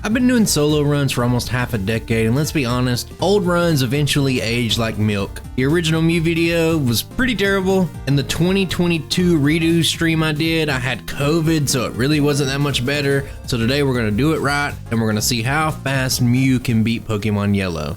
I've been doing solo runs for almost half a decade, and let's be honest, old runs eventually age like milk. The original Mew video was pretty terrible, and the 2022 redo stream I did, I had COVID, so it really wasn't that much better. So today we're gonna do it right, and we're gonna see how fast Mew can beat Pokemon Yellow.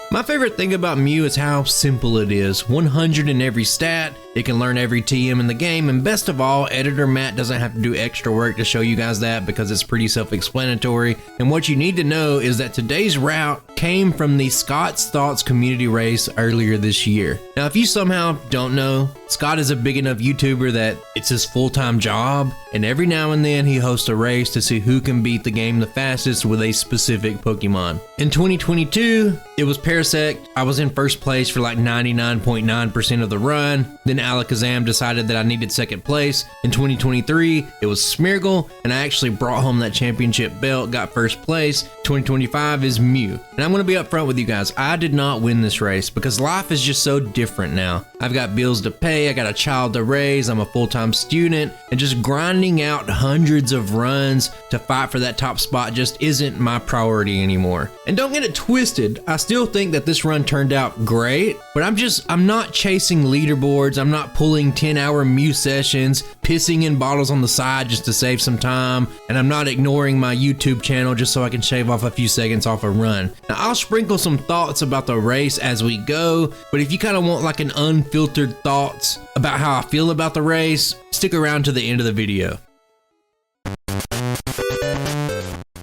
My favorite thing about Mew is how simple it is. 100 in every stat, it can learn every TM in the game, and best of all, editor Matt doesn't have to do extra work to show you guys that because it's pretty self-explanatory. And what you need to know is that today's route came from the Scott's Thoughts community race earlier this year. Now, if you somehow don't know, Scott is a big enough YouTuber that it's his full-time job, and every now and then he hosts a race to see who can beat the game the fastest with a specific Pokemon. In 2022, it was Parasect. I was in first place for like 99.9% of the run. Then Alakazam decided that I needed second place. In 2023, it was Smeargle, and I actually brought home that championship belt, got first place. 2025 is Mew. And I'm gonna be upfront with you guys, I did not win this race because life is just so different now. I've got bills to pay, I got a child to raise, I'm a full-time student, and just grinding out hundreds of runs to fight for that top spot just isn't my priority anymore. And don't get it twisted, I still think that this run turned out great, but I'm not chasing leaderboards, I'm not pulling 10-hour Mew sessions, pissing in bottles on the side just to save some time, and I'm not ignoring my YouTube channel just so I can shave off a few seconds off a run. Now, I'll sprinkle some thoughts about the race as we go, but if you kind of want like an unfiltered thoughts about how I feel about the race, stick around to the end of the video.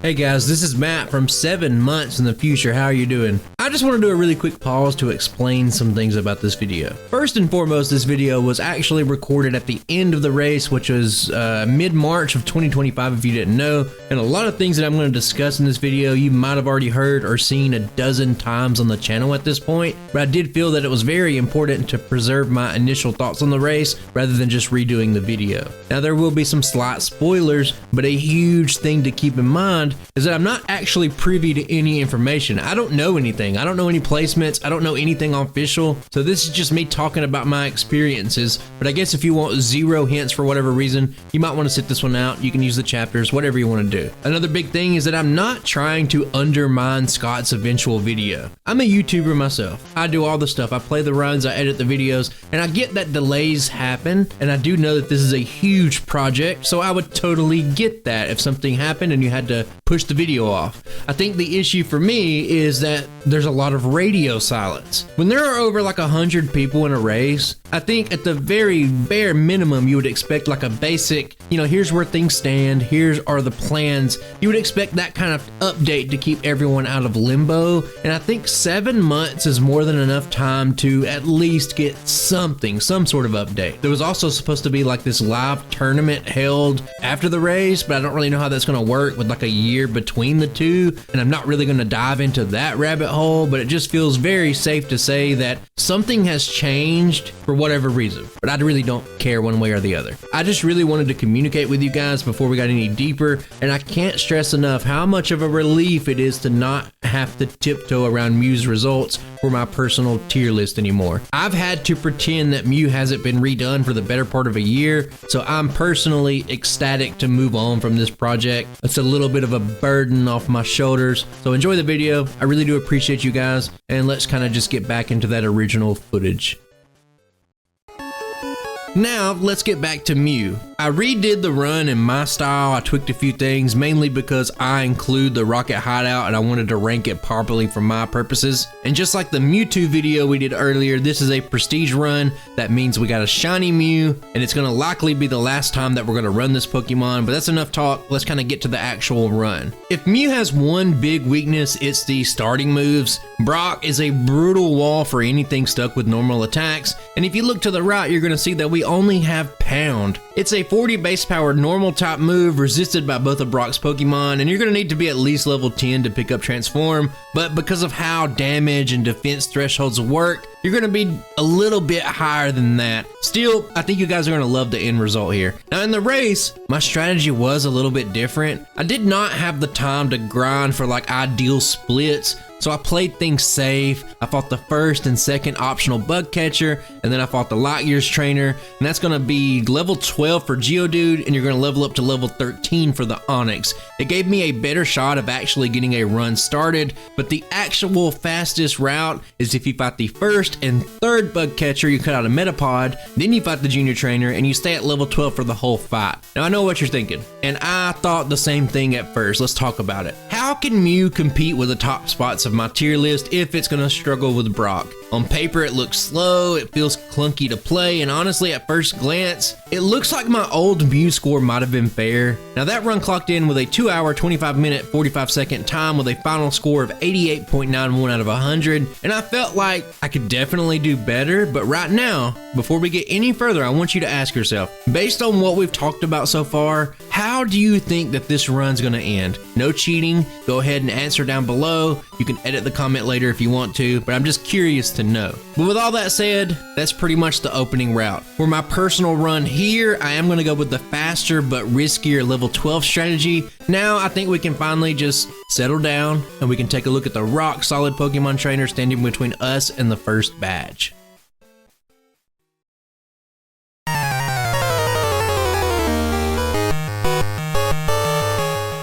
Hey guys, this is Matt from 7 months in the future. How are you doing? I just want to do a really quick pause to explain some things about this video. First and foremost, this video was actually recorded at the end of the race, which was mid-March of 2025 if you didn't know. And a lot of things that I'm going to discuss in this video you might have already heard or seen a dozen times on the channel at this point. But I did feel that it was very important to preserve my initial thoughts on the race rather than just redoing the video. Now there will be some slight spoilers, but a huge thing to keep in mind is that I'm not actually privy to any information. I don't know anything. I don't know any placements. I don't know anything official. So this is just me talking about my experiences. But I guess if you want zero hints for whatever reason, you might want to sit this one out. You can use the chapters, whatever you want to do. Another big thing is that I'm not trying to undermine Scott's eventual video. I'm a YouTuber myself. I do all the stuff. I play the runs, I edit the videos, and I get that delays happen. And I do know that this is a huge project. So I would totally get that if something happened and you had to push the video off. I think the issue for me is that there's a lot of radio silence. When there are over like 100 people in a race, I think at the very bare minimum you would expect like a basic, here's where things stand, here's are the plans. You would expect that kind of update to keep everyone out of limbo, and I think 7 months is more than enough time to at least get some sort of update. There was also supposed to be like this live tournament held after the race, but I don't really know how that's going to work with like a year between the two, and I'm not really going to dive into that rabbit hole, but it just feels very safe to say that something has changed for whatever reason, but I really don't care one way or the other. I just really wanted to communicate with you guys before we got any deeper, and I can't stress enough how much of a relief it is to not have to tiptoe around Mew's results for my personal tier list anymore. I've had to pretend that Mew hasn't been redone for the better part of a year, so I'm personally ecstatic to move on from this project. It's a little bit of a burden off my shoulders, so enjoy the video. I really do appreciate you guys, and let's kind of just get back into that original footage. Now, let's get back to Mew. I redid the run in my style. I tweaked a few things, mainly because I include the Rocket Hideout and I wanted to rank it properly for my purposes. And just like the Mewtwo video we did earlier, this is a prestige run. That means we got a shiny Mew, and it's gonna likely be the last time that we're gonna run this Pokemon, but that's enough talk. Let's kind of get to the actual run. If Mew has one big weakness, it's the starting moves. Brock is a brutal wall for anything stuck with normal attacks, and if you look to the right, you're gonna see that we only have Pound. It's a 40 base power normal type move resisted by both of Brock's Pokemon, and you're going to need to be at least level 10 to pick up Transform, but because of how damage and defense thresholds work, you're going to be a little bit higher than that. Still, I think you guys are going to love the end result here. Now in the race, my strategy was a little bit different. I did not have the time to grind for like ideal splits, So I played things safe. I fought the first and second optional bug catcher, and then I fought the light years trainer, and that's gonna be level 12 for Geodude, and you're gonna level up to level 13 for the Onix. It gave me a better shot of actually getting a run started, but the actual fastest route is if you fight the first and third bug catcher, you cut out a Metapod, then you fight the junior trainer, and you stay at level 12 for the whole fight. Now I know what you're thinking, and I thought the same thing at first. Let's talk about it. How can Mew compete with the top spots of my tier list if it's gonna struggle with Brock? On paper it looks slow, it feels clunky to play, and honestly at first glance, it looks like my old Mew score might have been fair. Now that run clocked in with a 2 hour, 25 minute, 45 second time with a final score of 88.91 out of 100, and I felt like I could definitely do better, but right now, before we get any further, I want you to ask yourself, based on what we've talked about so far, how do you think that this run's gonna end? No cheating, go ahead and answer down below. You can edit the comment later if you want to, but I'm just curious to know. But with all that said, that's pretty much the opening route. For my personal run here, I am gonna go with the faster but riskier level 12 strategy. Now I think we can finally just settle down and we can take a look at the rock solid Pokemon trainer standing between us and the first badge.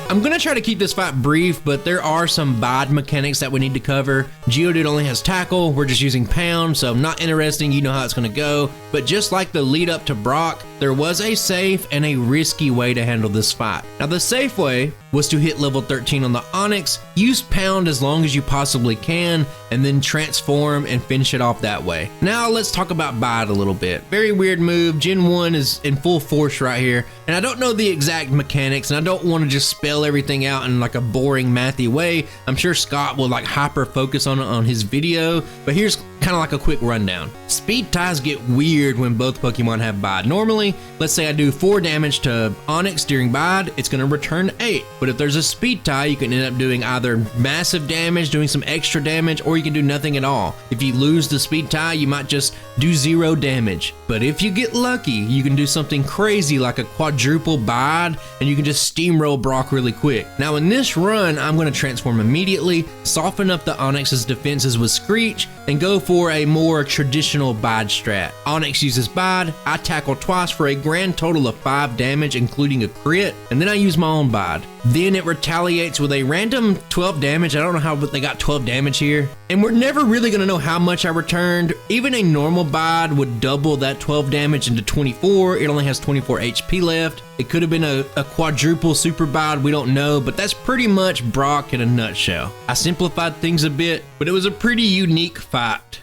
I'm gonna try to keep this fight brief, but there are some bide mechanics that we need to cover. Geodude only has tackle, we're just using pound, so not interesting, you know how it's gonna go. But just like the lead up to Brock, there was a safe and a risky way to handle this fight. Now the safe way was to hit level 13 on the Onix, use pound as long as you possibly can, and then transform and finish it off that way. Now let's talk about bide a little bit. Very weird move, Gen 1 is in full force right here, and I don't know the exact mechanics, and I don't want to just spell everything out in like a boring mathy way. I'm sure Scott will like hyper focus on it on his video, but here's kind of like a quick rundown. Speed ties get weird when both Pokemon have bide. Normally, let's say I do 4 damage to Onix during bide, it's gonna return 8. But if there's a speed tie, you can end up doing either massive damage, doing some extra damage, or you can do nothing at all. If you lose the speed tie, you might just do 0 damage. But if you get lucky, you can do something crazy like a quadruple bide, and you can just steamroll Brock really quick. Now in this run, I'm gonna transform immediately, soften up the Onix's defenses with Screech, and go for a more traditional bide strat. Onix uses bide, I tackle twice for a grand total of 5 damage, including a crit, and then I use my own bide. Then it retaliates with a random 12 damage. I don't know how, but they got 12 damage here. And we're never really gonna know how much I returned. Even a normal bide would double that 12 damage into 24. It only has 24 HP left. It could have been a quadruple super bide, we don't know, but that's pretty much Brock in a nutshell. I simplified things a bit, but it was a pretty unique fight.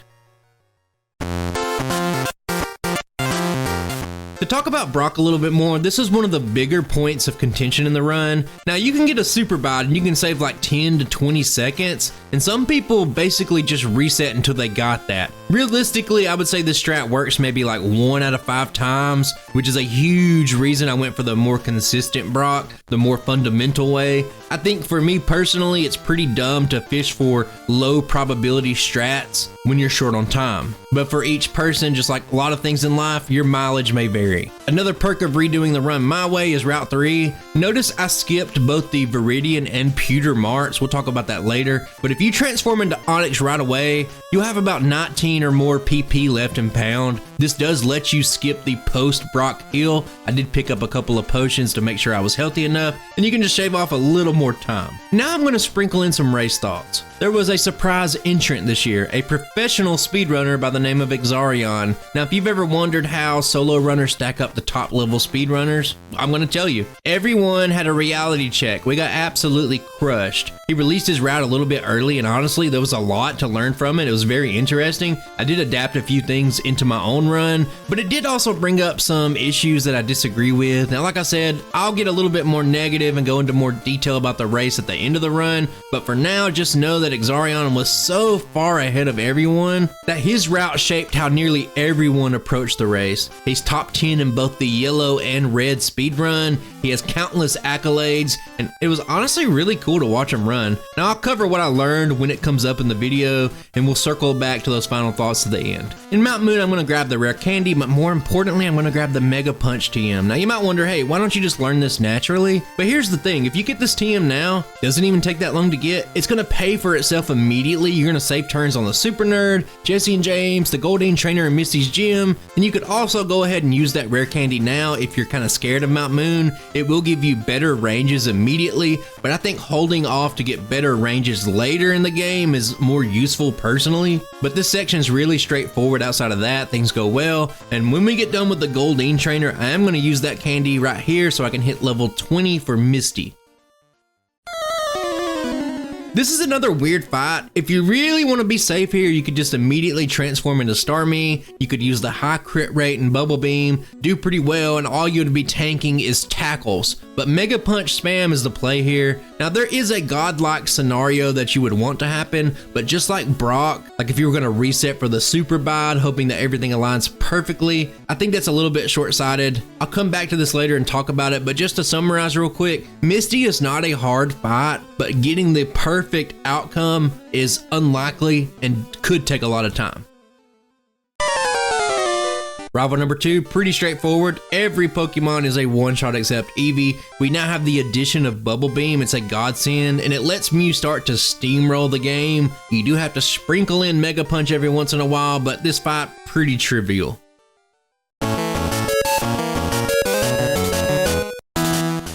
To talk about Brock a little bit more, this is one of the bigger points of contention in the run. Now you can get a super bide and you can save like 10 to 20 seconds, and some people basically just reset until they got that. Realistically, I would say this strat works maybe like 1 out of 5 times, which is a huge reason I went for the more consistent Brock, the more fundamental way. I think for me personally, it's pretty dumb to fish for low probability strats when you're short on time. But for each person, just like a lot of things in life, your mileage may vary. Another perk of redoing the run my way is Route 3. Notice I skipped both the Viridian and Pewter Marts. We'll talk about that later. But if you transform into Onix right away, you'll have about 19 or more PP left in pound. This does let you skip the post-Brock heal. I did pick up a couple of potions to make sure I was healthy enough, and you can just shave off a little more time. Now I'm going to sprinkle in some race thoughts. There was a surprise entrant this year, a professional speedrunner by the name of Exarion. Now if you've ever wondered how solo runners stack up to top level speedrunners, I'm going to tell you. Everyone had a reality check. We got absolutely crushed. He released his route a little bit early, and honestly there was a lot to learn from it. It was very interesting. I did adapt a few things into my own run, but it did also bring up some issues that I disagree with. Now like I said, I'll get a little bit more negative and go into more detail about the race at the end of the run, but for now just know that Exarion was so far ahead of everyone that his route shaped how nearly everyone approached the race. He's top 10 in both the yellow and red speedrun. He has countless accolades, and it was honestly really cool to watch him run. Now I'll cover what I learned when it comes up in the video, and we'll circle back to those final thoughts to the end. In Mount Moon, I'm going to grab the rare candy, but more importantly, I'm going to grab the Mega Punch TM. Now you might wonder, hey, why don't you just learn this naturally? But here's the thing, if you get this TM gym now. Doesn't even take that long to get. It's gonna pay for itself immediately. You're gonna save turns on the Super Nerd, Jesse and James, the Goldeen Trainer in Misty's gym, and you could also go ahead and use that rare candy now if you're kind of scared of Mount Moon. It will give you better ranges immediately, but I think holding off to get better ranges later in the game is more useful personally. But this section is really straightforward. Outside of that, things go well, and when we get done with the Goldeen Trainer, I am going to use that candy right here so I can hit level 20 for Misty. This is another weird fight. If you really want to be safe here, you could just immediately transform into Starmie. You could use the high crit rate and Bubble Beam, do pretty well, and all you would be tanking is tackles. But Mega Punch spam is the play here. Now there is a godlike scenario that you would want to happen, but just like Brock, like if you were going to reset for the Super Bide, hoping that everything aligns perfectly, I think that's a little bit short-sighted. I'll come back to this later and talk about it, but just to summarize real quick, Misty is not a hard fight, but getting the perfect outcome is unlikely and could take a lot of time. Rival number 2, pretty straightforward. Every Pokemon is a one-shot except Eevee. We now have the addition of Bubble Beam. It's a godsend, and it lets Mew start to steamroll the game. You do have to sprinkle in Mega Punch every once in a while, but this fight, pretty trivial.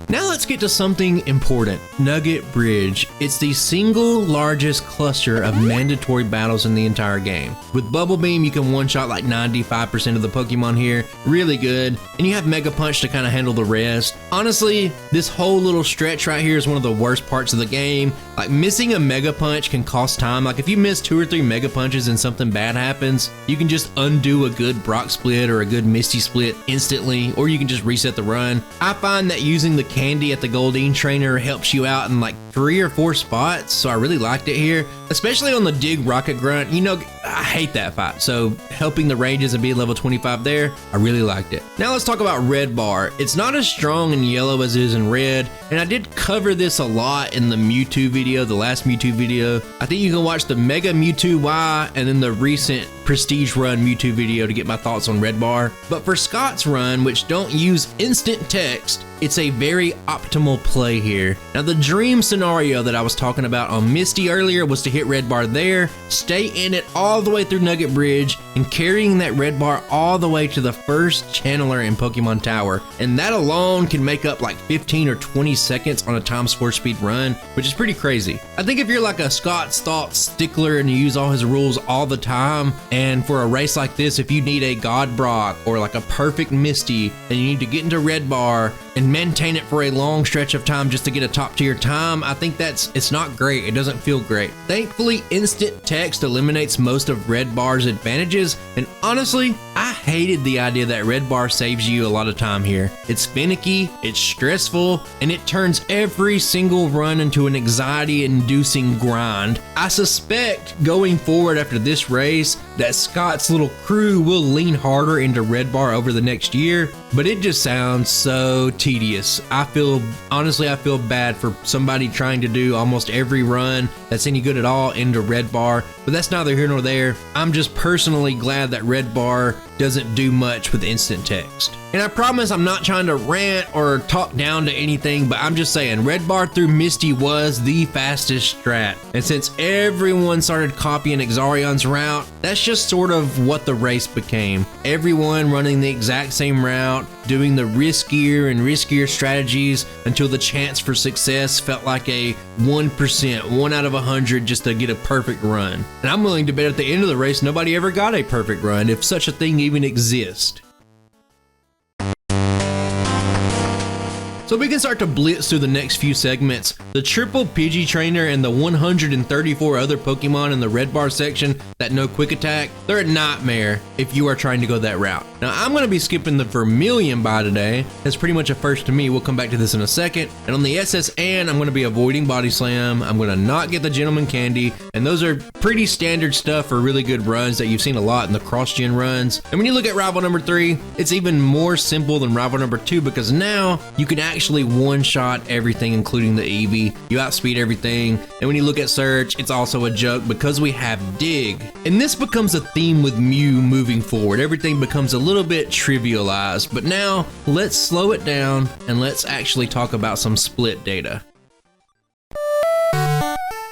Now let's get to something important, Nugget Bridge. It's the single largest cluster of mandatory battles in the entire game. With Bubble Beam, you can one-shot like 95% of the Pokemon here, really good, and you have Mega Punch to kind of handle the rest. Honestly, this whole little stretch right here is one of the worst parts of the game. Like missing a Mega Punch can cost time. Like if you miss 2 or 3 Mega Punches and something bad happens, you can just undo a good Brock split or a good Misty split instantly, or you can just reset the run. I find that using the candy at the Goldeen Trainer helps you out in like 3 or 4 spots, so I really liked it here, especially on the Dig Rocket Grunt. You know, I hate that fight, so helping the ranges and being level 25 there, I really liked it. Now let's talk about Red Bar. It's not as strong in yellow as it is in red, and I did cover this a lot in the Mewtwo video, the last Mewtwo video. I think you can watch the Mega Mewtwo Y and then the recent Prestige Run Mewtwo video to get my thoughts on Red Bar. But for Scott's Run, which don't use instant text, it's a very optimal play here. Now the dream scenario that I was talking about on Misty earlier was to hit Red Bar there, stay in it all the way through Nugget Bridge, and carrying that Red Bar all the way to the first channeler in Pokemon Tower. And that alone can make up like 15 or 20 seconds on a times 4 speed run, which is pretty crazy. I think if you're like a Scott's Thoughts stickler and you use all his rules all the time, and for a race like this, if you need a God Brock or like a perfect Misty, then you need to get into Red Bar and maintain it for a long stretch of time just to get a top tier time, I think it's not great. It doesn't feel great. Thankfully, instant text eliminates most of Red Bar's advantages, and honestly, I hated the idea that Red Bar saves you a lot of time here. It's finicky, it's stressful, and it turns every single run into an anxiety-inducing grind. I suspect going forward after this race that Scott's little crew will lean harder into Red Bar over the next year, but it just sounds so tedious. Honestly, I feel bad for somebody trying to do almost every run that's any good at all into Red Bar, but that's neither here nor there. I'm just personally glad that Red Bar doesn't do much with instant text. And I promise I'm not trying to rant or talk down to anything, but I'm just saying Red Bar through Misty was the fastest strat. And since everyone started copying Exarion's route, that's just sort of what the race became. Everyone running the exact same route, doing the riskier and riskier strategies until the chance for success felt like a 1%, 1 out of 100 just to get a perfect run. And I'm willing to bet at the end of the race nobody ever got a perfect run, if such a thing even exists. So we can start to blitz through the next few segments. The triple Pidgey trainer and the 134 other Pokemon in the Red Bar section that know quick attack, they're a nightmare if you are trying to go that route. Now I'm going to be skipping the Vermilion Bye today. That's pretty much a first to me. We'll come back to this in a second. And on the SSN, I'm going to be avoiding Body Slam. I'm going to not get the Gentleman Candy. And those are pretty standard stuff for really good runs that you've seen a lot in the cross-gen runs. And when you look at Rival number 3, it's even more simple than Rival number 2 because now you can actually one-shot everything, including the Eevee. You outspeed everything. And when you look at Search, it's also a joke because we have Dig. And this becomes a theme with Mew moving forward. Everything becomes a little bit trivialized. But now, let's slow it down and let's actually talk about some split data.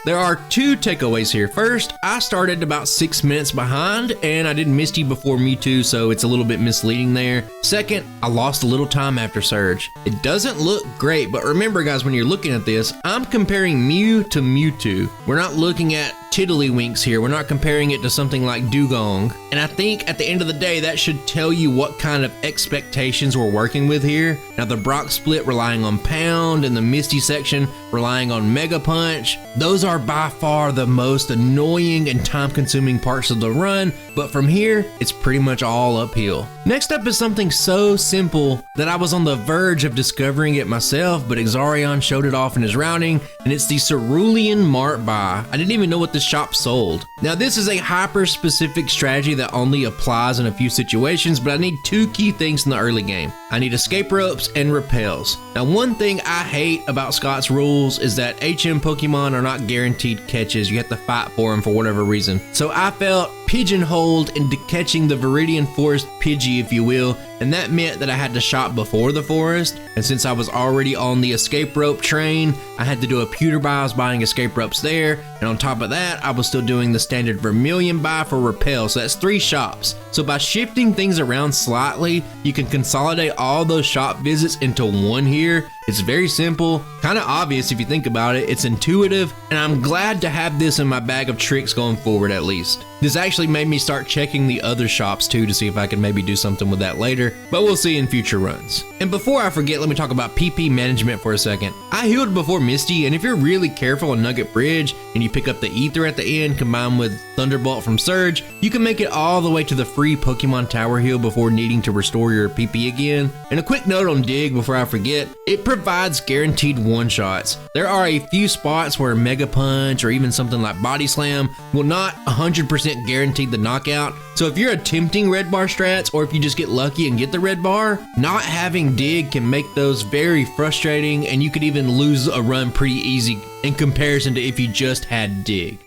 There are two takeaways here. First, I started about 6 minutes behind and I did Misty before Mewtwo, so it's a little bit misleading there. Second, I lost a little time after Surge. It doesn't look great, but remember guys, when you're looking at this, I'm comparing Mew to Mewtwo. We're not looking at Tiddlywinks here. We're not comparing it to something like Dugong. And I think at the end of the day, that should tell you what kind of expectations we're working with here. Now the Brock split relying on Pound and the Misty section relying on Mega Punch. Those are by far the most annoying and time-consuming parts of the run, but from here, it's pretty much all uphill. Next up is something so simple that I was on the verge of discovering it myself, but Exarion showed it off in his routing, and it's the Cerulean Mart Buy. I didn't even know what the shop sold. Now this is a hyper-specific strategy that only applies in a few situations, but I need two key things in the early game. I need escape ropes and repels. Now one thing I hate about Scott's rules is that HM Pokemon are not guaranteed catches. You have to fight for them for whatever reason. So I felt pigeonholed into catching the Viridian Forest Pidgey, if you will, and that meant that I had to shop before the forest, and since I was already on the escape rope train, I had to do a pewter buy. I was buying escape ropes there, and on top of that, I was still doing the standard Vermilion buy for repel, so that's 3 shops. So by shifting things around slightly, you can consolidate all those shop visits into one here. It's very simple, kind of obvious if you think about it, it's intuitive, and I'm glad to have this in my bag of tricks going forward at least. This actually made me start checking the other shops too to see if I can maybe do something with that later, but we'll see in future runs. And before I forget, let me talk about PP management for a second. I healed before Misty, and if you're really careful on Nugget Bridge and you pick up the Ether at the end combined with Thunderbolt from Surge, you can make it all the way to the free Pokemon Tower heal before needing to restore your PP again. And a quick note on Dig before I forget, it provides guaranteed one-shots. There are a few spots where Mega Punch or even something like Body Slam will not 100% guarantee the knockout. So if you're attempting red bar strats, or if you just get lucky and get the red bar, not having Dig can make those very frustrating, and you could even lose a run pretty easy in comparison to if you just had Dig.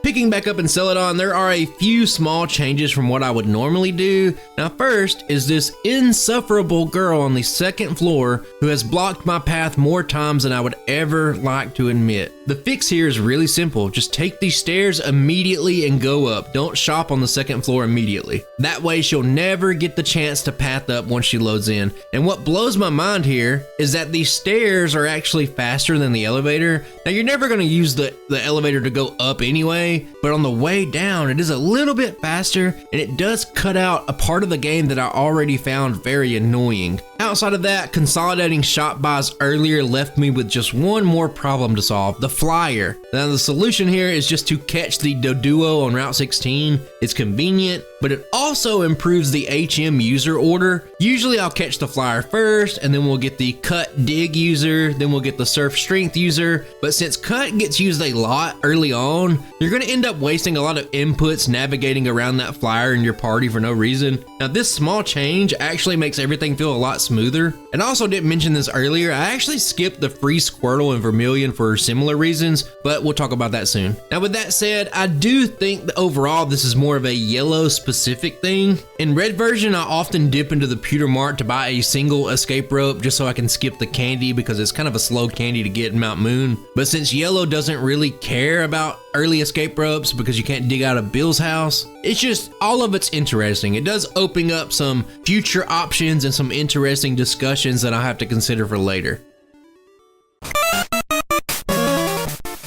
Picking back up and Celadon, there are a few small changes from what I would normally do. Now first is this insufferable girl on the 2nd floor who has blocked my path more times than I would ever like to admit. The fix here is really simple. Just take these stairs immediately and go up. Don't shop on the 2nd floor immediately. That way she'll never get the chance to path up once she loads in. And what blows my mind here is that these stairs are actually faster than the elevator. Now you're never going to use the elevator to go up anyway, but on the way down it is a little bit faster, and it does cut out a part of the game that I already found very annoying. Outside of that, consolidating shop buys earlier left me with just one more problem to solve, the flyer. Now the solution here is just to catch the Doduo on Route 16. It's convenient, but it also improves the HM user order. Usually I'll catch the flyer first, and then we'll get the cut dig user, then we'll get the surf strength user. But since cut gets used a lot early on, you're gonna end up wasting a lot of inputs navigating around that flyer in your party for no reason. Now this small change actually makes everything feel a lot smoother. And I also didn't mention this earlier, I actually skipped the free Squirtle and Vermilion for similar reasons, but we'll talk about that soon. Now with that said, I do think that overall this is more of a yellow specific thing. In red version, I often dip into the Pewter Mart to buy a single escape rope just so I can skip the candy because it's kind of a slow candy to get in Mount Moon. But since yellow doesn't really care about early escape ropes because you can't dig out of Bill's house, it's just all of it's interesting. It does open up some future options and some interesting discussions that I'll have to consider for later.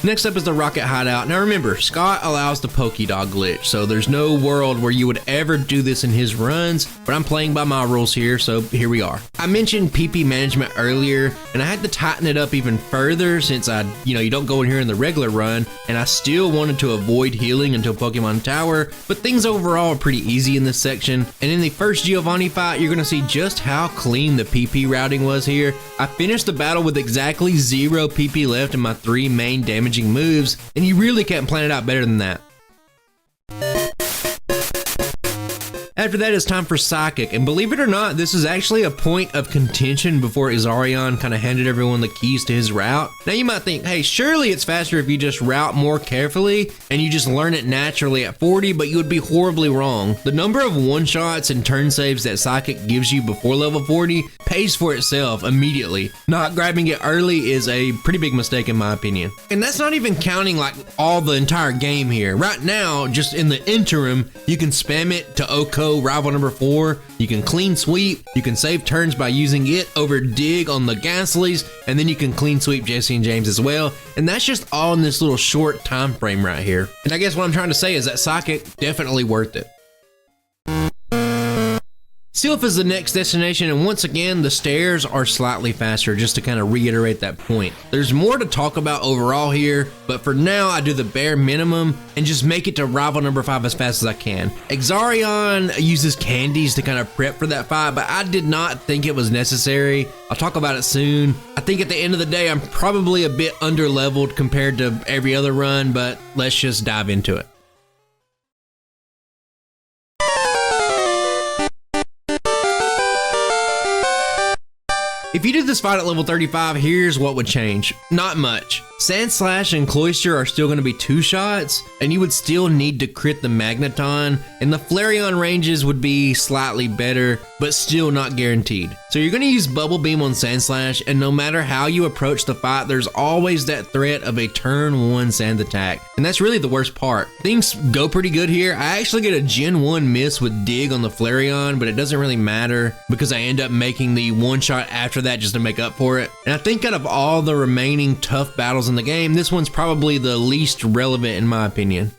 Next up is the Rocket Hideout. Now remember, Scott allows the Pokédog glitch, so there's no world where you would ever do this in his runs, but I'm playing by my rules here, so here we are. I mentioned PP management earlier, and I had to tighten it up even further since you don't go in here in the regular run, and I still wanted to avoid healing until Pokemon Tower, but things overall are pretty easy in this section. And in the first Giovanni fight, you're gonna see just how clean the PP routing was here. I finished the battle with exactly 0 PP left in my 3 main damaging moves, and you really can't plan it out better than that. After that, it's time for Psychic, and believe it or not, this is actually a point of contention before Azarion kind of handed everyone the keys to his route. Now you might think, hey, surely it's faster if you just route more carefully and you just learn it naturally at 40, but you would be horribly wrong. The number of one-shots and turn saves that Psychic gives you before level 40 pays for itself immediately. Not grabbing it early is a pretty big mistake in my opinion. And that's not even counting like all the entire game here. Right now, just in the interim, you can spam it to Oko rival number 4, you can clean sweep, you can save turns by using it over dig on the Ghastlies, and then you can clean sweep Jesse and James as well. And that's just all in this little short time frame right here. And I guess what I'm trying to say is that Psychic, definitely worth it. Silph is the next destination, and once again, the stairs are slightly faster, just to kind of reiterate that point. There's more to talk about overall here, but for now, I do the bare minimum and just make it to rival number 5 as fast as I can. Exarion uses candies to kind of prep for that fight, but I did not think it was necessary. I'll talk about it soon. I think at the end of the day, I'm probably a bit under-leveled compared to every other run, but let's just dive into it. If you did this fight at level 35, here's what would change. Not much. Sandslash and Cloyster are still going to be 2 shots, and you would still need to crit the Magneton, and the Flareon ranges would be slightly better, but still not guaranteed. So you're going to use Bubble Beam on Sandslash, and no matter how you approach the fight, there's always that threat of a turn 1 Sand attack, and that's really the worst part. Things go pretty good here. I actually get a Gen 1 miss with Dig on the Flareon, but it doesn't really matter because I end up making the 1 shot after that just to make up for it. And I think out of all the remaining tough battles in the game, this one's probably the least relevant in my opinion.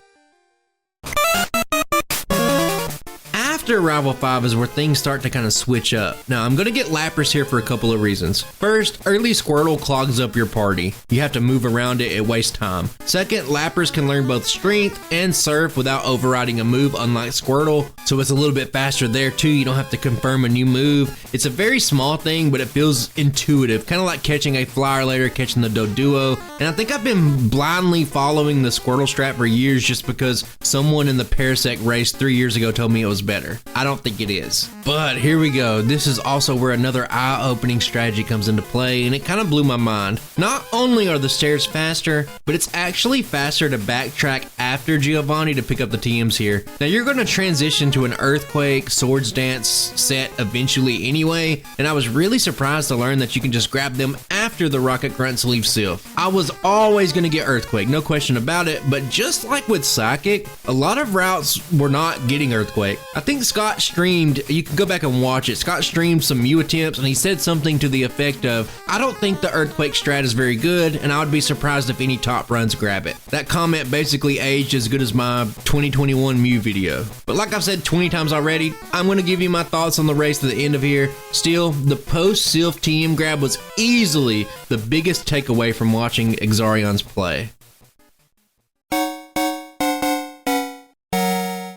After Rival 5 is where things start to kind of switch up. Now, I'm going to get Lapras here for a couple of reasons. First, early Squirtle clogs up your party. You have to move around it, it wastes time. Second, Lapras can learn both Strength and Surf without overriding a move, unlike Squirtle, so it's a little bit faster there too. You don't have to confirm a new move. It's a very small thing, but it feels intuitive, kind of like catching a Flyer later, catching the Doduo. And I think I've been blindly following the Squirtle strat for years just because someone in the Parasect race 3 years ago told me it was better. I don't think it is. But here we go. This is also where another eye-opening strategy comes into play, and it kind of blew my mind. Not only are the stairs faster, but it's actually faster to backtrack after Giovanni to pick up the TMs here. Now you're going to transition to an Earthquake, Swords Dance set eventually anyway, and I was really surprised to learn that you can just grab them after the Rocket Grunts leave Silph. I was always going to get Earthquake, no question about it, but just like with Psychic, a lot of routes were not getting Earthquake. I think Scott streamed, you can go back and watch it, Scott streamed some Mew attempts and he said something to the effect of, I don't think the Earthquake strat is very good and I would be surprised if any top runs grab it. That comment basically aged as good as my 2021 Mew video. But like I've said 20 times already, I'm going to give you my thoughts on the race to the end of here. Still, the post-Silph TM grab was easily the biggest takeaway from watching Exarion's play.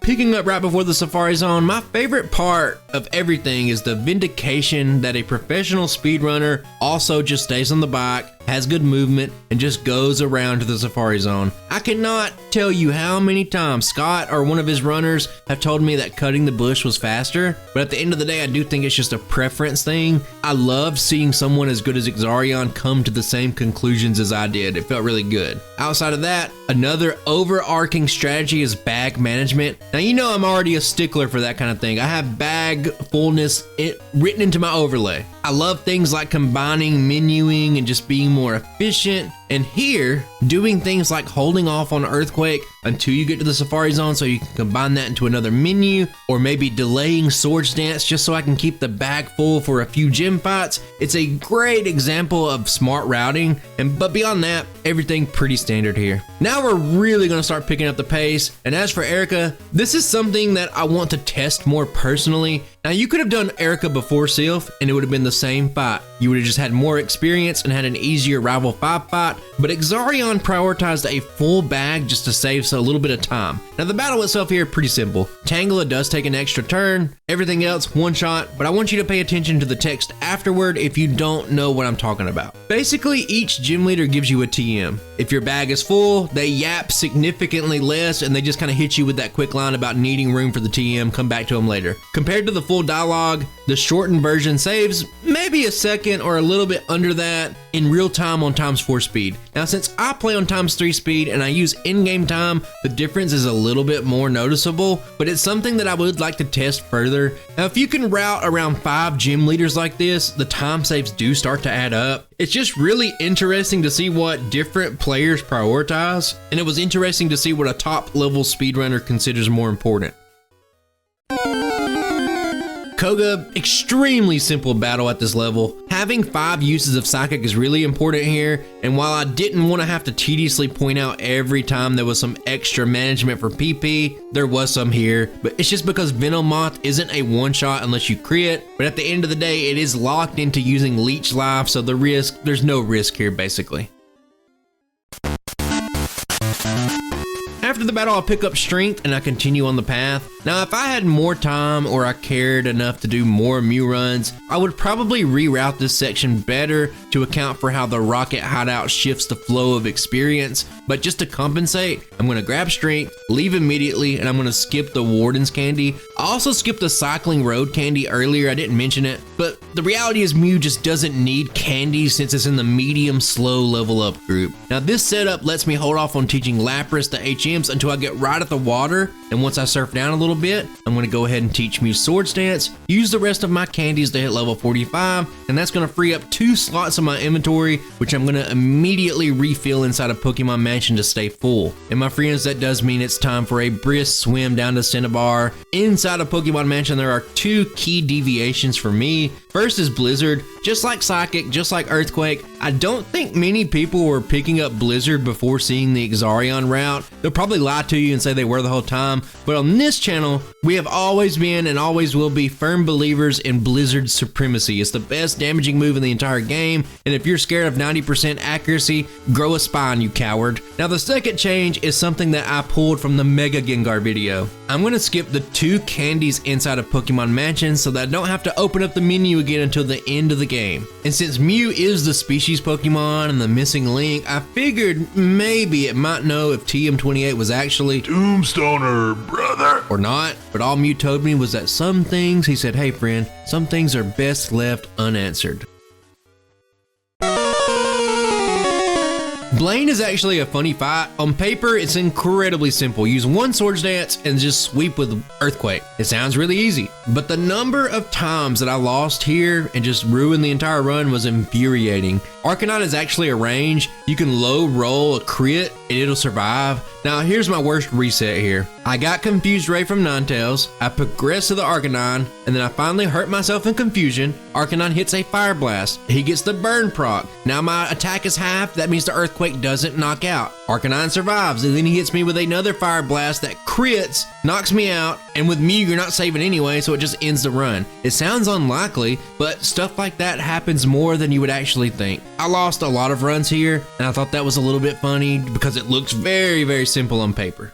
Picking up right before the Safari Zone, my favorite part of everything is the vindication that a professional speedrunner also just stays on the bike, has good movement, and just goes around to the Safari Zone. I cannot tell you how many times Scott or one of his runners have told me that cutting the bush was faster, but at the end of the day, I do think it's just a preference thing. I love seeing someone as good as Exarion come to the same conclusions as I did. It felt really good. Outside of that, another overarching strategy is bag management. Now, you know I'm already a stickler for that kind of thing. I have bag fullness written into my overlay. I love things like combining menuing and just being more efficient. And here, doing things like holding off on Earthquake until you get to the Safari Zone so you can combine that into another menu, or maybe delaying Swords Dance just so I can keep the bag full for a few gym fights. It's a great example of smart routing, but beyond that, everything pretty standard here. Now we're really going to start picking up the pace, and as for Erika, this is something that I want to test more personally. Now you could have done Erika before Silph and it would have been the same fight. You would have just had more experience and had an easier Rival 5 fight, but Exarion prioritized a full bag just to save a little bit of time. Now the battle itself here, pretty simple. Tangela does take an extra turn, everything else one shot, but I want you to pay attention to the text afterward if you don't know what I'm talking about. Basically, each gym leader gives you a TM. If your bag is full, they yap significantly less and they just kind of hit you with that quick line about needing room for the TM, come back to them later. Compared to the full dialogue, the shortened version saves maybe a second or a little bit under that in real time on ×4 speed. Now since I play on ×3 speed and I use in-game time, the difference is a little bit more noticeable, but it's something that I would like to test further. Now if you can route around 5 gym leaders like this, the time saves do start to add up. It's just really interesting to see what different players prioritize, and it was interesting to see what a top level speedrunner considers more important. Koga, extremely simple battle at this level. Having 5 uses of Psychic is really important here, and while I didn't want to have to tediously point out every time there was some extra management for PP, there was some here, but it's just because Venomoth isn't a one-shot unless you crit, but at the end of the day, it is locked into using Leech Life, so there's no risk here basically. After the battle, I'll pick up strength and I continue on the path. Now, if I had more time or I cared enough to do more Mew runs, I would probably reroute this section better to account for how the rocket hideout shifts the flow of experience. But just to compensate, I'm going to grab strength, leave immediately, and I'm going to skip the Warden's candy. I also skipped the cycling road candy earlier, I didn't mention it, but the reality is Mew just doesn't need candy since it's in the medium slow level up group. Now this setup lets me hold off on teaching Lapras to HMs until I get right at the water, and once I surf down a little bit, I'm going to go ahead and teach Mew Swords Dance, use the rest of my candies to hit level 45, and that's going to free up 2 slots in my inventory, which I'm going to immediately refill inside of Pokemon Mansion to stay full. And my friends, that does mean it's time for a brisk swim down to Cinnabar. Inside of Pokemon Mansion, there are 2 key deviations for me. First is Blizzard. Just like Psychic, just like Earthquake, I don't think many people were picking up Blizzard before seeing the Exarion route. They'll probably lie to you and say they were the whole time, but on this channel, we have always been and always will be firm believers in Blizzard's supremacy. It's the best damaging move in the entire game, and if you're scared of 90% accuracy, grow a spine, you coward. Now the second change is something that I pulled from the Mega Gengar video. I'm going to skip the 2 candies inside of Pokemon Mansion so that I don't have to open up the menu again until the end of the game. And since Mew is the species Pokemon and the missing link, I figured maybe it might know if TM28 was actually Tombstoner, brother, or not. But all Mew told me was that some things, he said, hey friend, some things are best left unanswered. Blaine is actually a funny fight. On paper, it's incredibly simple. Use 1 Swords Dance and just sweep with Earthquake. It sounds really easy, but the number of times that I lost here and just ruined the entire run was infuriating. Arcanine is actually a range. You can low roll a crit and it'll survive. Now here's my worst reset here. I got Confused Ray from Ninetales, I progressed to the Arcanine, and then I finally hurt myself in confusion. Arcanine hits a Fire Blast. He gets the burn proc. Now my attack is half, that means the Earthquake doesn't knock out. Arcanine survives, and then he hits me with another Fire Blast that crits, knocks me out, and with Mew you're not saving anyway, so it just ends the run. It sounds unlikely, but stuff like that happens more than you would actually think. I lost a lot of runs here, and I thought that was a little bit funny because it looks very, very simple on paper.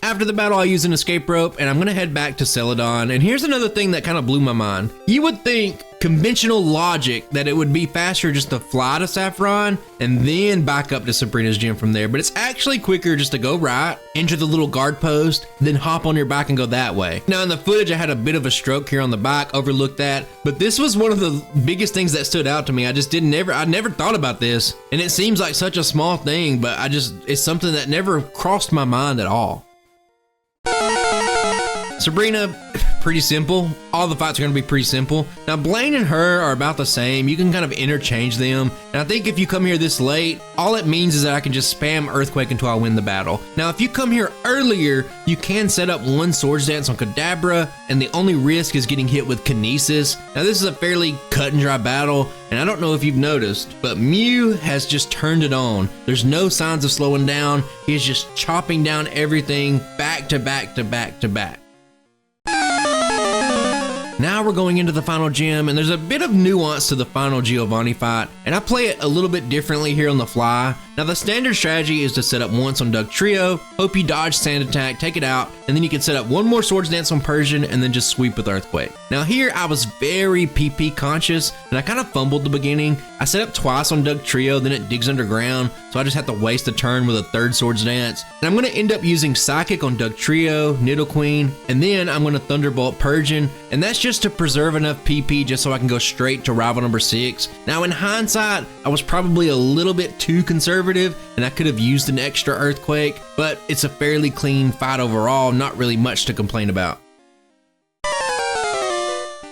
After the battle, I use an escape rope, and I'm gonna head back to Celadon. And here's another thing that kind of blew my mind. You would think conventional logic that it would be faster just to fly to Saffron and then back up to Sabrina's gym from there, but it's actually quicker just to go right, enter the little guard post, then hop on your bike and go that way. Now in the footage, I had a bit of a stroke here on the bike, overlooked that, but this was one of the biggest things that stood out to me. I never thought about this, and it seems like such a small thing, but it's something that never crossed my mind at all. Sabrina, pretty simple. All the fights are going to be pretty simple. Now Blaine and her are about the same. You can kind of interchange them. And I think if you come here this late, all it means is that I can just spam Earthquake until I win the battle. Now if you come here earlier, you can set up 1 Swords Dance on Kadabra, and the only risk is getting hit with Kinesis. Now this is a fairly cut and dry battle, and I don't know if you've noticed, but Mew has just turned it on. There's no signs of slowing down. He is just chopping down everything back to back to back to back. Now we're going into the final gym, and there's a bit of nuance to the final Giovanni fight, and I play it a little bit differently here on the fly. Now the standard strategy is to set up once on Doug Trio, hope you dodge sand attack, take it out, and then you can set up one more Swords Dance on Persian and then just sweep with Earthquake. Now here I was very PP conscious and I kind of fumbled the beginning. I set up twice on Doug Trio, then it digs underground, so I just have to waste a turn with a third Swords Dance. And I'm going to end up using Psychic on Doug Trio, Nidoqueen, and then I'm going to Thunderbolt Persian, and that's just to preserve enough PP just so I can go straight to rival number 6. Now in hindsight, I was probably a little bit too conservative and I could have used an extra Earthquake, but it's a fairly clean fight overall, not really much to complain about.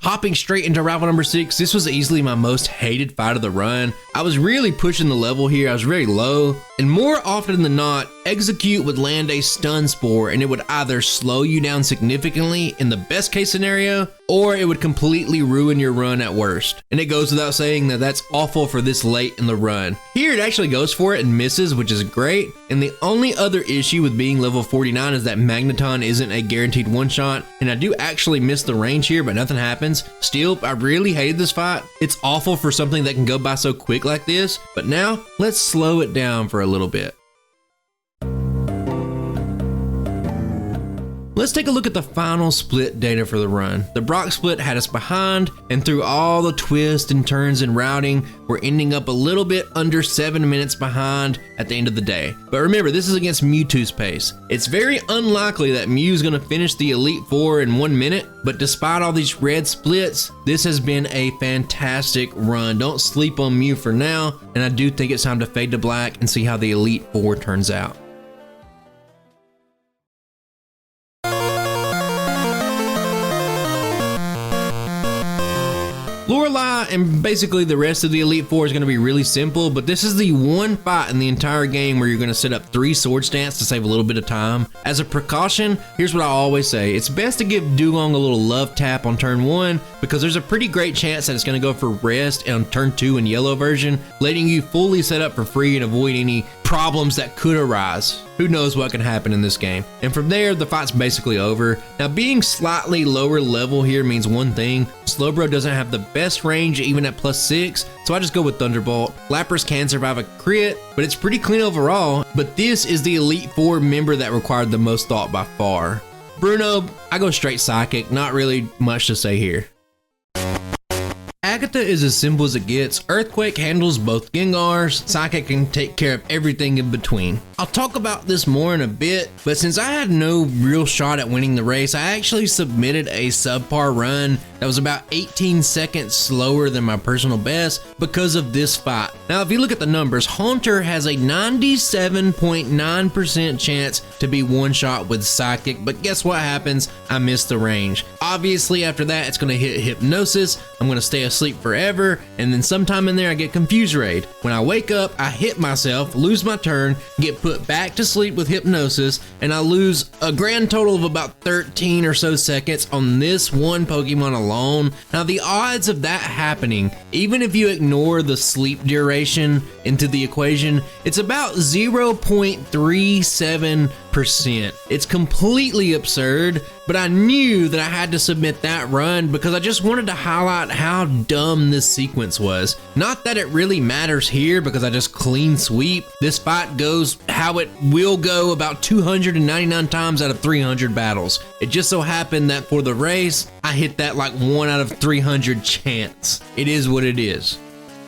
Hopping straight into rival number 6, this was easily my most hated fight of the run. I was really pushing the level here, I was very low, and more often than not, Execute would land a stun spore and it would either slow you down significantly in the best case scenario, or it would completely ruin your run at worst. And it goes without saying that that's awful for this late in the run. Here it actually goes for it and misses, which is great, and the only other issue with being level 49 is that Magneton isn't a guaranteed one-shot, and I do actually miss the range here, but nothing happens. Still, I really hated this fight. It's awful for something that can go by so quick like this, but now let's slow it down for a little bit. Let's take a look at the final split data for the run. The Brock split had us behind, and through all the twists and turns and routing, we're ending up a little bit under 7 minutes behind at the end of the day. But remember, this is against Mewtwo's pace. It's very unlikely that Mew's gonna finish the Elite Four in 1 minute, but despite all these red splits, this has been a fantastic run. Don't sleep on Mew for now, and I do think it's time to fade to black and see how the Elite Four turns out. Lorelei and basically the rest of the Elite Four is going to be really simple, but this is the one fight in the entire game where you're going to set up 3 Swords Dance to save a little bit of time. As a precaution, here's what I always say. It's best to give Dugong a little love tap on turn 1 because there's a pretty great chance that it's going to go for rest on turn 2 in yellow version, letting you fully set up for free and avoid any problems that could arise. Who knows what can happen in this game. And from there, the fight's basically over. Now, being slightly lower level here means one thing. Slowbro doesn't have the best range even at +6, so I just go with Thunderbolt. Lapras can survive a crit, but it's pretty clean overall. But this is the Elite Four member that required the most thought by far. Bruno, I go straight Psychic, not really much to say here. Agatha is as simple as it gets. Earthquake handles both Gengars, Psychic can take care of everything in between. I'll talk about this more in a bit, but since I had no real shot at winning the race, I actually submitted a subpar run that was about 18 seconds slower than my personal best because of this fight. Now, if you look at the numbers, Haunter has a 97.9% chance to be one shot with Psychic, but guess what happens? I missed the range. Obviously, after that, it's gonna hit Hypnosis, I'm gonna stay asleep forever, and then sometime in there I get Confuse Raid. When I wake up, I hit myself, lose my turn, get put back to sleep with Hypnosis, and I lose a grand total of about 13 or so seconds on this one Pokemon alone. Now, the odds of that happening, even if you ignore the sleep duration into the equation, it's about 0.37%. It's completely absurd, but I knew that I had to submit that run because I just wanted to highlight how dumb this sequence was. Not that it really matters here because I just clean sweep. This fight goes how it will go about 299 times out of 300 battles. It just so happened that for the race, I hit that like 1 out of 300 chance. It is what it is.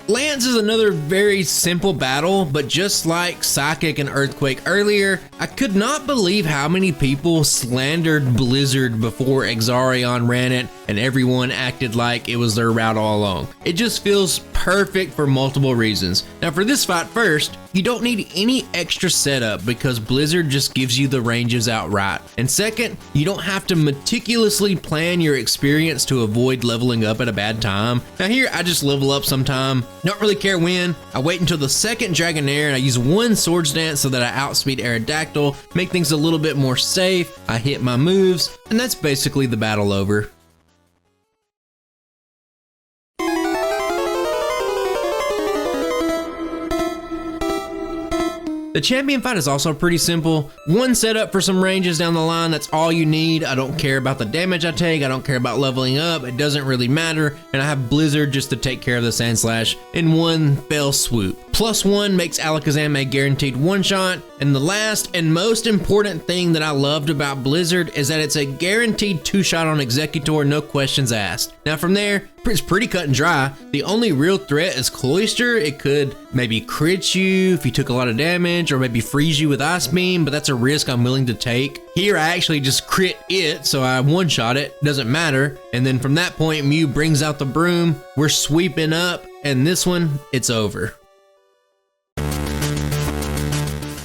Lance is another very simple battle, but just like Psychic and Earthquake earlier, I could not believe how many people slandered Blizzard before Exarion ran it and everyone acted like it was their route all along. It just feels perfect for multiple reasons. Now for this fight first, you don't need any extra setup because Blizzard just gives you the ranges outright. And second, you don't have to meticulously plan your experience to avoid leveling up at a bad time. Now here, I just level up sometime. Don't really care when. I wait until the second Dragonair and I use one Swords Dance so that I outspeed Aerodactyl, make things a little bit more safe. I hit my moves, and that's basically the battle over. The champion fight is also pretty simple. One setup for some ranges down the line, that's all you need. I don't care about the damage I take, I don't care about leveling up, it doesn't really matter. And I have Blizzard just to take care of the Sand Slash in one fell swoop. +1 makes Alakazam a guaranteed one-shot, and the last and most important thing that I loved about Blizzard is that it's a guaranteed two-shot on Executor, no questions asked. Now from there, it's pretty cut and dry. The only real threat is Cloyster. It could maybe crit you if you took a lot of damage, or maybe freeze you with Ice Beam, but that's a risk I'm willing to take. Here I actually just crit it, so I one-shot it, doesn't matter. And then from that point, Mew brings out the broom, we're sweeping up, and this one, it's over.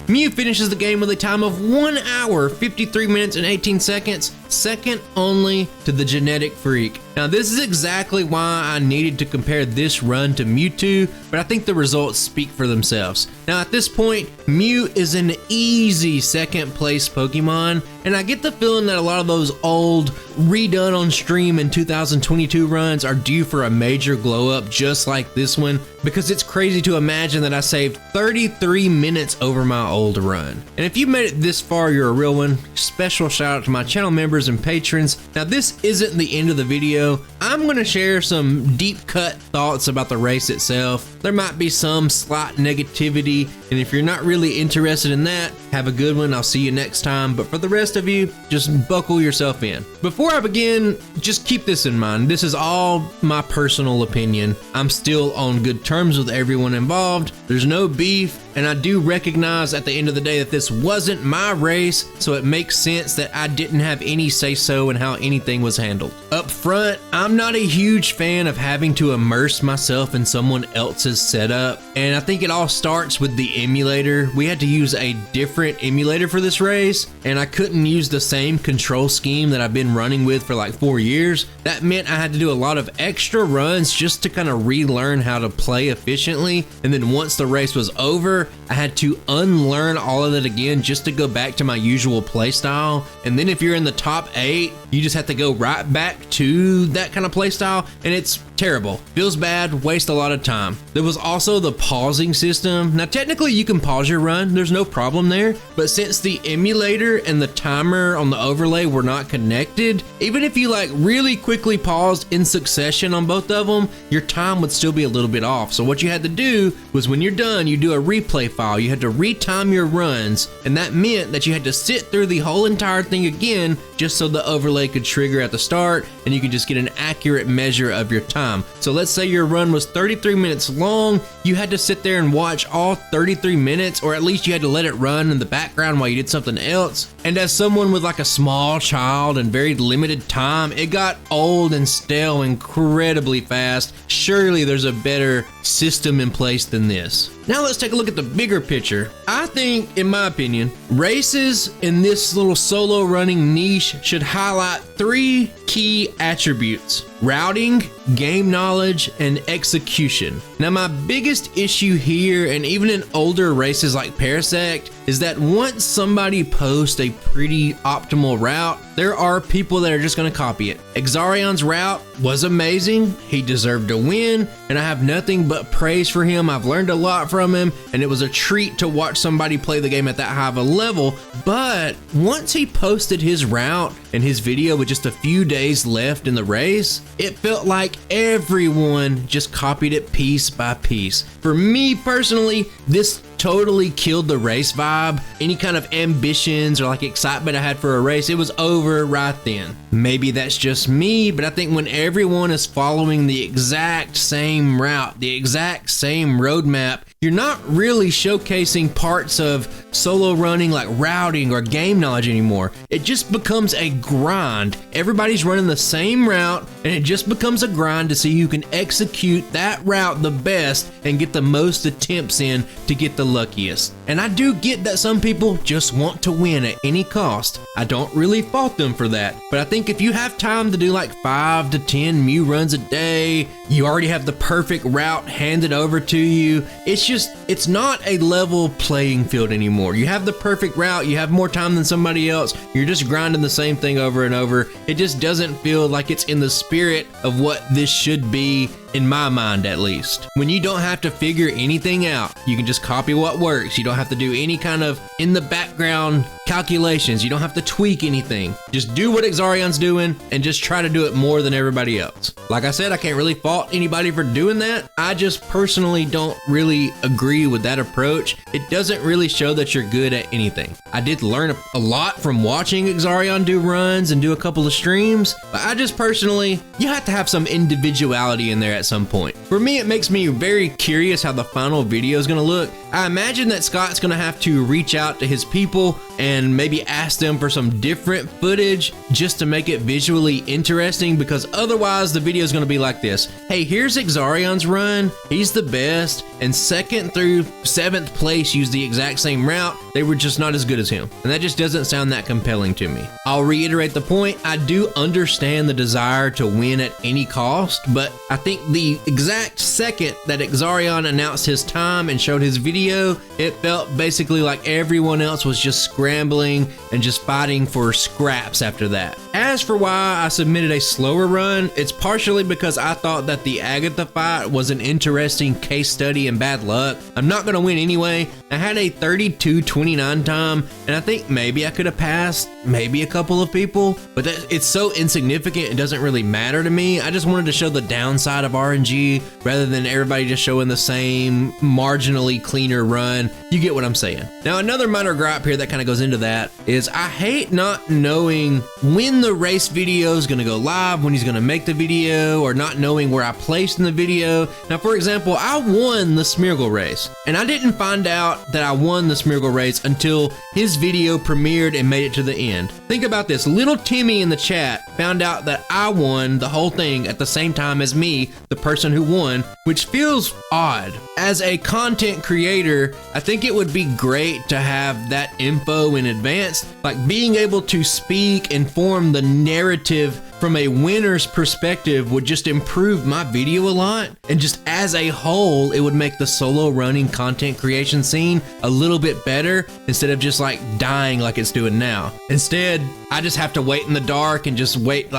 Mew finishes the game with a time of 1 hour, 53 minutes and 18 seconds, second only to the Genetic Freak. Now this is exactly why I needed to compare this run to Mewtwo, but I think the results speak for themselves. Now at this point, Mew is an easy second place Pokemon, and I get the feeling that a lot of those old, redone on stream in 2022 runs are due for a major glow up just like this one, because it's crazy to imagine that I saved 33 minutes over my old run. And if you made it this far, you're a real one. Special shout out to my channel members and patrons. Now this isn't the end of the video. I'm going to share some deep cut thoughts about the race itself. There might be some slight negativity, and if you're not really interested in that, have a good one. I'll see you next time. But for the rest of you, just buckle yourself in. Before I begin, just keep this in mind. This is all my personal opinion. I'm still on good terms with everyone involved. There's no beef, and I do recognize at the end of the day that this wasn't my race, so it makes sense that I didn't have any say-so in how anything was handled. Up front, I'm not a huge fan of having to immerse myself in someone else's setup, and I think it all starts with the emulator. We had to use a different emulator for this race, and I couldn't use the same control scheme that I've been running with for like 4 years. That meant I had to do a lot of extra runs just to kind of relearn how to play efficiently, and then once the race was over, I had to unlearn all of it again just to go back to my usual playstyle. And then if you're in the top 8, you just have to go right back to that kind of playstyle, and it's terrible. Feels bad, waste a lot of time. There was also the pausing system. Now technically you can pause your run, there's no problem there, but since the emulator and the timer on the overlay were not connected, even if you like really quickly paused in succession on both of them, your time would still be a little bit off. So what you had to do was when you're done, you do a replay file. You had to retime your runs, and that meant that you had to sit through the whole entire thing again just so the overlay could trigger at the start and you could just get an accurate measure of your time. So let's say your run was 33 minutes long, you had to sit there and watch all 33 minutes, or at least you had to let it run in the background while you did something else. And as someone with like a small child and very limited time, it got old and stale incredibly fast. Surely there's a better system in place than this. Now let's take a look at the bigger picture. I think, in my opinion, races in this little solo running niche should highlight 3 key attributes: routing, game knowledge, and execution. Now my biggest issue here, and even in older races like Parasect, is that once somebody posts a pretty optimal route, there are people that are just going to copy it. Exarion's route was amazing, he deserved to win, and I have nothing but praise for him. I've learned a lot from him, and it was a treat to watch somebody play the game at that high of a level. But once he posted his route and his video with just a few days left in the race, it felt like everyone just copied it piece by piece. For me personally, this totally killed the race vibe. Any kind of ambitions or like excitement I had for a race, it was over right then. Maybe that's just me, but I think when everyone is following the exact same route, the exact same roadmap, you're not really showcasing parts of solo running like routing or game knowledge anymore. It just becomes a grind. Everybody's running the same route, and it just becomes a grind to see who can execute that route the best and get the most attempts in to get the luckiest. And I do get that some people just want to win at any cost. I don't really fault them for that, but I think if you have time to do like 5 to 10 Mew runs a day, you already have the perfect route handed over to you, it's not a level playing field anymore. anymore. You have the perfect route, you have more time than somebody else, you're just grinding the same thing over and over. It just doesn't feel like it's in the spirit of what this should be, in my mind at least. When you don't have to figure anything out, you can just copy what works. You don't have to do any kind of in the background calculations. You don't have to tweak anything. Just do what Exarion's doing and just try to do it more than everybody else. Like I said, I can't really fault anybody for doing that. I just personally don't really agree with that approach. It doesn't really show that you're good at anything. I did learn a lot from watching Exarion do runs and do a couple of streams, but I just personally, you have to have some individuality in there at some point. For me, it makes me very curious how the final video is gonna look. I imagine that Scott's gonna have to reach out to his people and maybe ask them for some different footage just to make it visually interesting, because otherwise the video is gonna be like this. Hey, here's Exarion's run. He's the best, and 2nd through 7th place used the exact same route. They were just not as good as him. And that just doesn't sound that compelling to me. I'll reiterate the point. I do understand the desire to win at any cost, but I think the exact second that Exarion announced his time and showed his video, it felt basically like everyone else was just scrambling and just fighting for scraps after that. As for why I submitted a slower run, it's partially because I thought that the Agatha fight was an interesting case study in bad luck. I'm not going to win anyway. I had a 32:29 time, and I think maybe I could have passed maybe a couple of people, but it's so insignificant it doesn't really matter to me. I just wanted to show the downside of RNG rather than everybody just showing the same marginally cleaner run. You get what I'm saying. Now, another minor gripe here that kind of goes into that is I hate not knowing when the race video is going to go live, when he's going to make the video, or not knowing where I placed in the video. Now, for example, I won the Smeargle race, and I didn't find out that I won the Smeargle race until his video premiered and made it to the end. Think about this. Little Timmy in the chat found out that I won the whole thing at the same time as me, the person who won, which feels odd. As a content creator, I think it would be great to have that info in advance, like being able to speak and form the narrative from a winner's perspective would just improve my video a lot, and just as a whole, it would make the solo running content creation scene a little bit better instead of just like dying like it's doing now. Instead, I just have to wait in the dark and just wait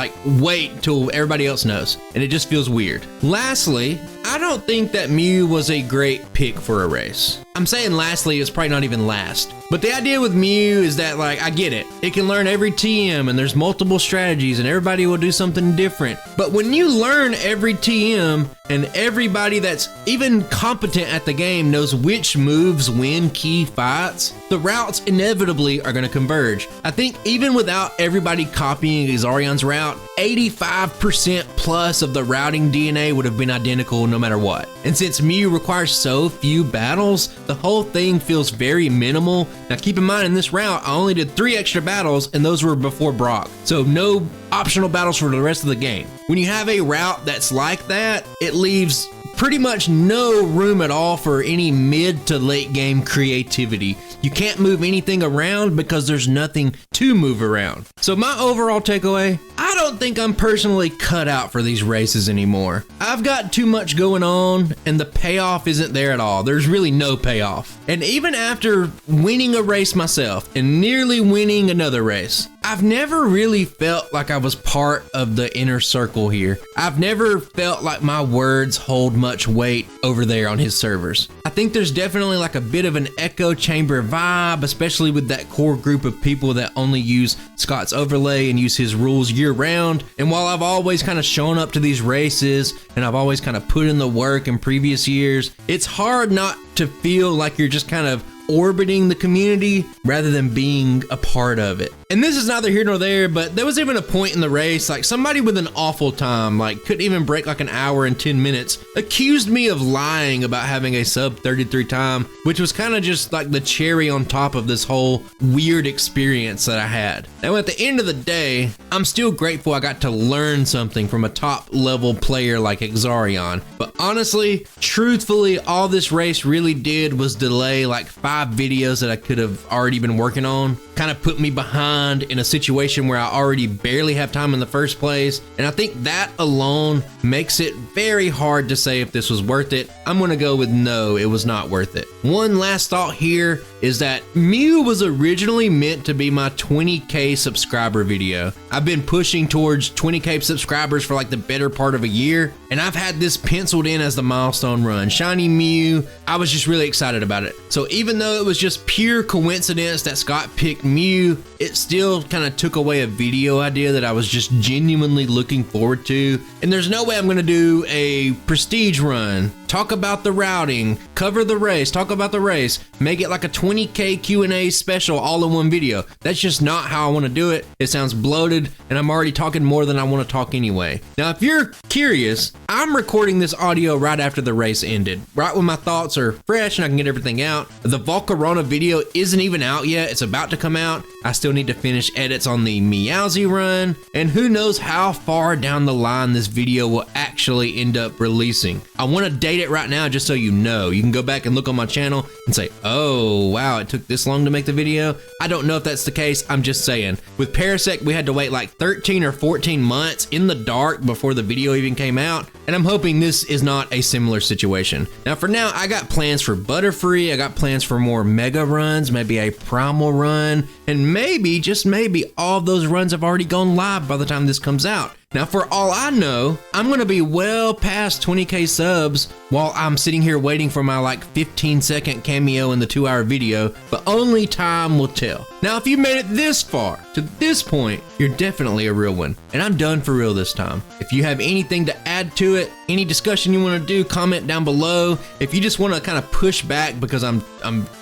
till everybody else knows, and it just feels weird. Lastly, I don't think that Mew was a great pick for a race. I'm saying lastly, it's probably not even last. But the idea with Mew is that, like, I get it. It can learn every TM and there's multiple strategies and everybody will do something different. But when you learn every TM and everybody that's even competent at the game knows which moves win key fights, the routes inevitably are going to converge. I think even without everybody copying Exarion's route, 85% plus of the routing DNA would have been identical no matter what. And since Mew requires so few battles, the whole thing feels very minimal. Now keep in mind, in this route, I only did 3 extra battles and those were before Brock. So no optional battles for the rest of the game. When you have a route that's like that, it leaves pretty much no room at all for any mid to late game creativity. You can't move anything around because there's nothing to move around. So my overall takeaway, I don't think I'm personally cut out for these races anymore. I've got too much going on and the payoff isn't there at all. There's really no payoff. And even after winning a race myself and nearly winning another race, I've never really felt like I was part of the inner circle here. I've never felt like my words hold much weight over there on his servers. I think there's definitely like a bit of an echo chamber vibe, especially with that core group of people that only use Scott's overlay and use his rules year round. And while I've always kind of shown up to these races and I've always kind of put in the work in previous years, it's hard not to feel like you're just kind of orbiting the community rather than being a part of it. And this is neither here nor there, but there was even a point in the race, like somebody with an awful time, like couldn't even break like an hour and 10 minutes, accused me of lying about having a sub 33 time, which was kind of just like the cherry on top of this whole weird experience that I had. Now at the end of the day, I'm still grateful I got to learn something from a top level player like Exarion. But honestly, truthfully, all this race really did was delay like 5 videos that I could have already been working on, kind of put me behind behind in a situation where I already barely have time in the first place. And I think that alone makes it very hard to say if this was worth it. I'm gonna go with no, it was not worth it. One last thought here is that Mew was originally meant to be my 20K subscriber video. I've been pushing towards 20K subscribers for like the better part of a year, and I've had this penciled in as the milestone run. Shiny Mew, I was just really excited about it. So even though it was just pure coincidence that Scott picked Mew, it still kind of took away a video idea that I was just genuinely looking forward to. And there's no way I'm gonna do a prestige run, talk about the routing, cover the race, talk about the race, make it like a 20K Q&A special all in one video. That's just not how I want to do it. It sounds bloated, and I'm already talking more than I want to talk anyway. Now, if you're curious, I'm recording this audio right after the race ended, right when my thoughts are fresh and I can get everything out. The Volcarona video isn't even out yet. It's about to come out. I still need to finish edits on the Meowsy run, and who knows how far down the line this video will actually end up releasing. I want to date it right now just so you know. You can go back and look on my channel and say, oh wow, it took this long to make the video. I don't know if that's the case. I'm just saying. With Parasect, we had to wait like 13 or 14 months in the dark before the video even came out, and I'm hoping this is not a similar situation. Now for now, I got plans for Butterfree, I got plans for more mega runs, maybe a primal run, and maybe, just maybe, all of those runs have already gone live by the time this comes out. Now, for all I know, I'm gonna be well past 20K subs while I'm sitting here waiting for my like 15-second cameo in the 2-hour video, but only time will tell. Now, if you made it this far, to this point, you're definitely a real one, and I'm done for real this time. If you have anything to add to it, any discussion you wanna do, comment down below. If you just wanna kind of push back because I'm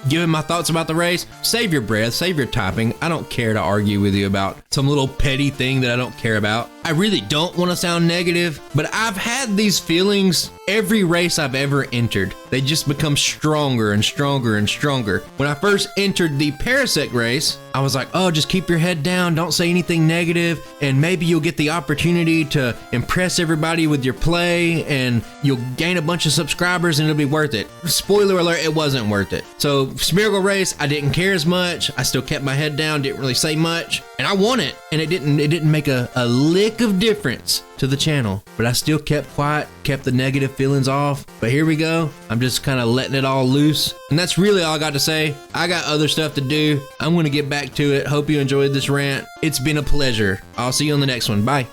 giving my thoughts about the race, save your breath, save your typing. I don't care to argue with you about some little petty thing that I don't care about. I really don't want to sound negative, but I've had these feelings every race I've ever entered. They just become stronger and stronger and stronger. When I first entered the Parasect race, I was like, oh, just keep your head down, don't say anything negative, and maybe you'll get the opportunity to impress everybody with your play, and you'll gain a bunch of subscribers, and it'll be worth it. Spoiler alert, it wasn't worth it. So Smeargle race, I didn't care as much. I still kept my head down, didn't really say much, and I won it, and it didn't make a lick of difference to the channel, but I still kept quiet, kept the negative feelings off. But here we go. I'm just kind of letting it all loose, and that's really all I got to say. I got other stuff to do. I'm gonna get back to it. Hope you enjoyed this rant. It's been a pleasure. I'll see you on the next one. Bye.